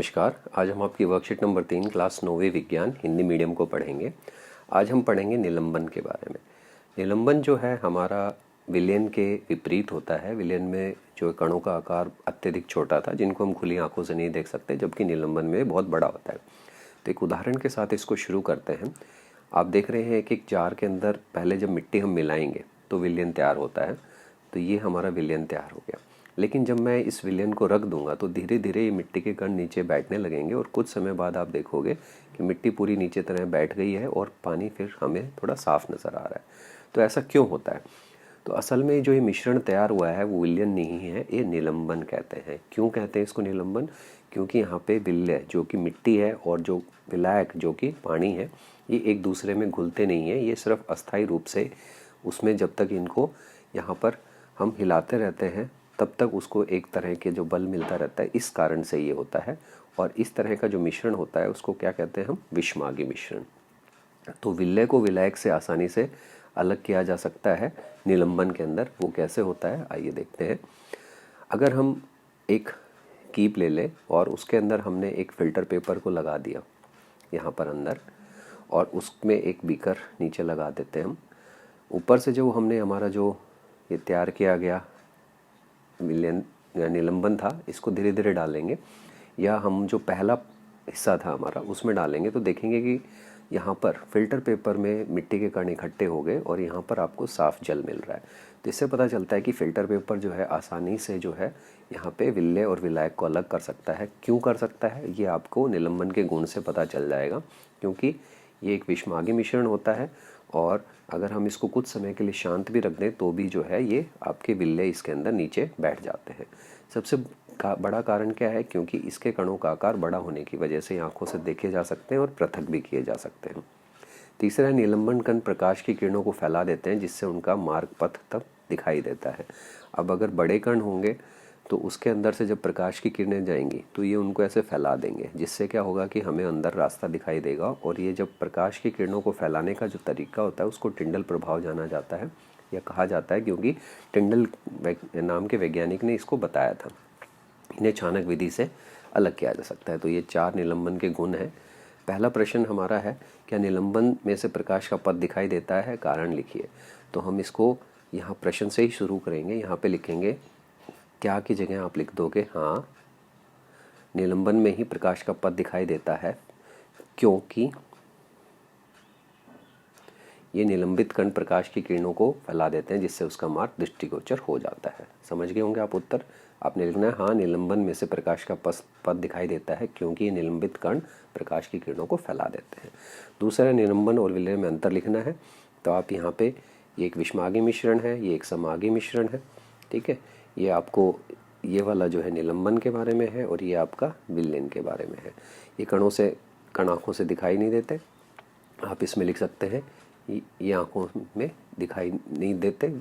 नमस्कार। आज हम आपकी वर्कशीट नंबर 3 क्लास 9वीं विज्ञान हिंदी मीडियम को पढ़ेंगे। आज हम पढ़ेंगे निलंबन के बारे में। निलंबन जो है हमारा विलयन के विपरीत होता है। विलयन में जो कणों का आकार अत्यधिक छोटा था जिनको हम खुली आंखों से नहीं देख सकते, जबकि निलंबन में बहुत बड़ा होता है। तो एक उदाहरण के साथ इसको शुरू करते हैं। आप देख रहे हैं कि एक जार के अंदर पहले जब मिट्टी हम मिलाएंगे तो विलयन तैयार होता है। तो ये हमारा विलयन तैयार हो गया। लेकिन जब मैं इस विलयन को रख दूंगा तो धीरे धीरे ये मिट्टी के कण नीचे बैठने लगेंगे और कुछ समय बाद आप देखोगे कि मिट्टी पूरी नीचे तरह बैठ गई है और पानी फिर हमें थोड़ा साफ नज़र आ रहा है। तो ऐसा क्यों होता है? तो असल में जो ये मिश्रण तैयार हुआ है वो विलयन नहीं है, ये निलंबन कहते हैं। क्यों कहते हैं इसको निलंबन? क्योंकि यहाँ पे विलय जो कि मिट्टी है और जो विलायक जो कि पानी है, ये एक दूसरे में घुलते नहीं है। ये सिर्फ अस्थायी रूप से उसमें जब तक इनको यहाँ पर हम हिलाते रहते हैं तब तक उसको एक तरह के जो बल मिलता रहता है, इस कारण से ये होता है। और इस तरह का जो मिश्रण होता है उसको क्या कहते हैं हम? विषमागी मिश्रण। तो विलय को विलायक से आसानी से अलग किया जा सकता है निलंबन के अंदर। वो कैसे होता है आइए देखते हैं। अगर हम एक कीप ले लें और उसके अंदर हमने एक फ़िल्टर पेपर को लगा दिया यहाँ पर अंदर, और उसमें एक बीकर नीचे लगा देते हैं हम। ऊपर से जो हमने हमारा जो ये तैयार किया गया विलयन या निलंबन था, इसको धीरे धीरे डालेंगे, या हम जो पहला हिस्सा था हमारा उसमें डालेंगे तो देखेंगे कि यहाँ पर फिल्टर पेपर में मिट्टी के कण इकट्ठे हो गए और यहाँ पर आपको साफ जल मिल रहा है। तो इससे पता चलता है कि फ़िल्टर पेपर जो है आसानी से जो है यहाँ पे विलय और विलायक को अलग कर सकता है। क्यों कर सकता है ये आपको निलंबन के गुण से पता चल जाएगा, क्योंकि ये एक विषमागी मिश्रण होता है और अगर हम इसको कुछ समय के लिए शांत भी रख दें तो भी जो है ये आपके विलय इसके अंदर नीचे बैठ जाते हैं। सबसे बड़ा कारण क्या है? क्योंकि इसके कणों का आकार बड़ा होने की वजह से आंखों से देखे जा सकते हैं और पृथक भी किए जा सकते हैं। तीसरा, निलंबन कण प्रकाश की किरणों को फैला देते हैं जिससे उनका मार्ग पथ तब दिखाई देता है। अब अगर बड़े कण होंगे तो उसके अंदर से जब प्रकाश की किरणें जाएंगी तो ये उनको ऐसे फैला देंगे, जिससे क्या होगा कि हमें अंदर रास्ता दिखाई देगा। और ये जब प्रकाश की किरणों को फैलाने का जो तरीका होता है उसको टिंडल प्रभाव जाना जाता है या कहा जाता है, क्योंकि टिंडल नाम के वैज्ञानिक ने इसको बताया था। इन्हें चाणक विधि से अलग किया जा सकता है। तो ये 4 निलंबन के गुण हैं। पहला प्रश्न हमारा है, क्या निलंबन में से प्रकाश का पथ दिखाई देता है? कारण लिखिए। तो हम इसको यहाँ प्रश्न से ही शुरू करेंगे। यहाँ पे लिखेंगे क्या की जगह आप लिख दोगे हाँ, निलंबन में ही प्रकाश का पथ दिखाई देता है क्योंकि ये निलंबित कण प्रकाश की किरणों को फैला देते हैं जिससे उसका मार्ग दृष्टिगोचर हो जाता है। समझ गए होंगे आप उत्तर। आपने लिखना है हाँ, निलंबन में से प्रकाश का पथ दिखाई देता है क्योंकि ये निलंबित कण प्रकाश की किरणों को फैला देते हैं। दूसरा, निलंबन और विलय में अंतर लिखना है। तो आप यहाँ पे ये एक विषमागी मिश्रण है, ये एक समागी मिश्रण है। ठीक है, ये आपको ये वाला जो है निलंबन के बारे में है और ये आपका विलयन के बारे में है। ये कण आँखों से दिखाई नहीं देते। आप इसमें लिख सकते हैं ये आँखों में दिखाई नहीं देते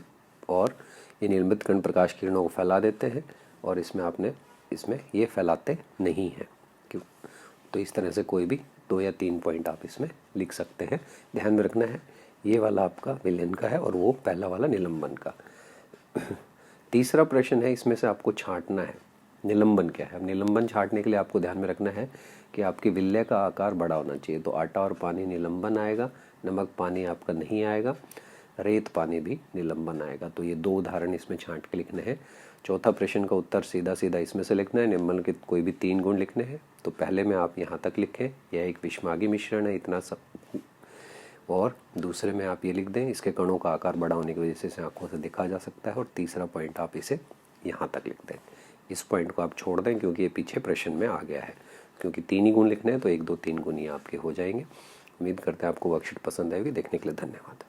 और ये निलंबित कण प्रकाश किरणों को फैला देते हैं, और इसमें ये फैलाते नहीं हैं। क्यों? तो इस तरह से कोई भी 2 या 3 पॉइंट आप इसमें लिख सकते हैं। ध्यान में रखना है ये वाला आपका विलयन का है और वो पहला वाला निलंबन का। तीसरा प्रश्न है, इसमें से आपको छांटना है निलंबन क्या है। अब निलंबन छांटने के लिए आपको ध्यान में रखना है कि आपके विलय का आकार बड़ा होना चाहिए। तो आटा और पानी निलंबन आएगा, नमक पानी आपका नहीं आएगा, रेत पानी भी निलंबन आएगा। तो ये 2 उदाहरण इसमें छांट के लिखने हैं। चौथा प्रश्न का उत्तर सीधा सीधा इसमें से लिखना है। निलंबन के कोई भी 3 गुण लिखने हैं। तो पहले में आप यहाँ तक लिखें, यह एक विषमागी मिश्रण है, इतना सब। और दूसरे में आप ये लिख दें, इसके कणों का आकार बड़ा होने की वजह से इसे आंखों से दिखा जा सकता है। और तीसरा पॉइंट आप इसे यहाँ तक लिख दें। इस पॉइंट को आप छोड़ दें क्योंकि ये पीछे प्रश्न में आ गया है। क्योंकि 3 ही गुण लिखने हैं तो 1 2 3 गुण ही आपके हो जाएंगे। उम्मीद करते हैं आपको वर्कशीट पसंद आएगी। देखने के लिए धन्यवाद।